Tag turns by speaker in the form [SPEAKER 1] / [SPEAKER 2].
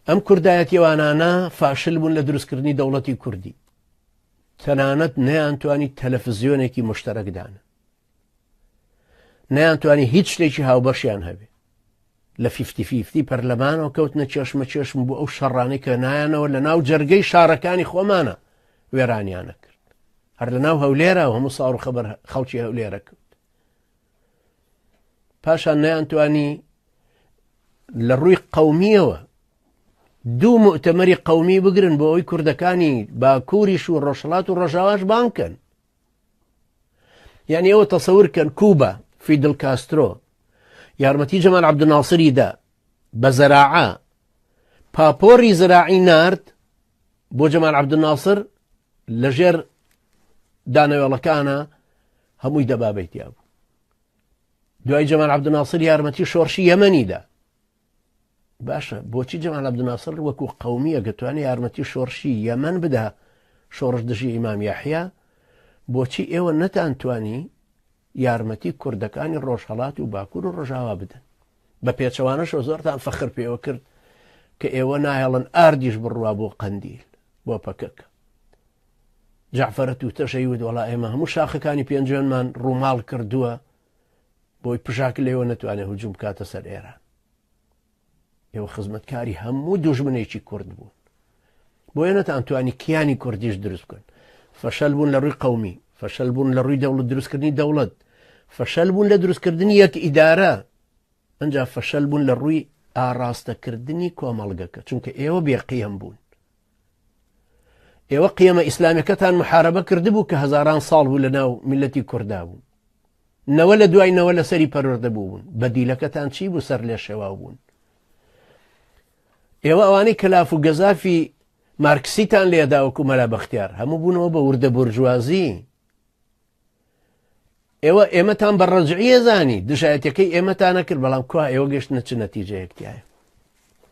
[SPEAKER 1] ئەم کوردایەتیەوانانە فاشل بوون لە دروستکردنی دەوڵەتی کوردی، تەنانەت نەیانتوانی تەلەڤیزیۆنێکی مشتەرەکدانە، نەیانتوانی هیچ شتێکی هاوبەشیان هەبێ. لە 50-50 پەرلەمانەوە کەوتنە چێشمە چێشم بۆ ئەو شەڕانەی کە نایانەوە لە ناو جەرگەی شارەکانی خۆمانە وێرانیانە کرد، هەر لە ناو هەولێرە و هەموو ساڕ و خەبەر خەڵکی هەولێرە کرد. پاشان نەیانتوانی لە ڕووی قەومیەوە دوو مؤتەمەری قەومی بگرن بۆ ئەوەی کوردەکانی باکووریش و ڕۆژهەڵات و ڕۆژاواش بانکەن. یعنی ئەوە تەسەورکەن کوبا فیدل کاسترۆ یارمەتی جەمال عەبدولناسری دا بە زەراعە پاپۆری زەراعی نارد بۆ جەمال عەبدولناسر لەژێر دانەوێڵەکانە هەمووی دەبابەیتیا بوو. دوای جەمال عەبدولناسر یارمەتی شۆڕشی یەمەنی دا. باشە بۆچی جەمال عەبدولناسر وەکو قەومی ئەگەتوانێ یارمەتی شۆڕشی یەمەن بدا شۆڕش دژی ئیمام یاحیا، بۆچی ئێوە نەتانتوانی یارمەتی کوردەکانی ڕۆژهەڵات و باکوور و ڕۆژاوا بدەن؟ بە پێچەوانەشەوە زۆرتان فەخر پێوە کرد کە ئێوە نایەڵن ئاردیش بڕوا بۆ قەندیل بۆ پەکەکە. جەعفەرە تووتە شەیود وەڵا ئێمە هەموو شاخەکانی پێنجێنمان ڕووماڵ کردووە بۆی پژاک لێوە نەتوانێت هجووم بکاتە سەر ئێران. ئێوە خزمەتکاری هەموو دوژمنێکی کورد بوون، بۆیە نەتانتوانی کیانی کوردیش دروست بکەن. فەشەل بوون لە ڕووی قەومی، فەشەل بوون لە ڕووی دەوڵەت دروستکردنی دەوڵەت، فەشەل بوون لە دروستکردنی یەک ئیدارە، ئەنجا فەشەل بوون لە ڕووی ئاڕاستەکردنی کۆمەڵگەکە، چونکە ئێوە بێقیەم بوون. ئێوە قیەمە ئیسلامیەکەتان محارەبە کردبوو کە هەزاران ساڵ بوو لە ناو میلەتی کووردا بوون، نەوە لە دوای نەوە لەسەری پەروەردە بوون، بەدیلەکەتان چی بوو؟ سەر لێ شێوا بوون. ئێوە ئەوانەی کەلاف و گەزافی مارکسیتان لێدا وەکو مەلا بەختیار هەموو بوونەوە بە وردە بورژوازی. ئێوە ئێمەتان بە ڕەجعیە زانی، دژایەتەکەی ئێمەتان نەکرد، بەڵام کوا ئێوە گەشتنە چ نەتیجەیەکتیایە.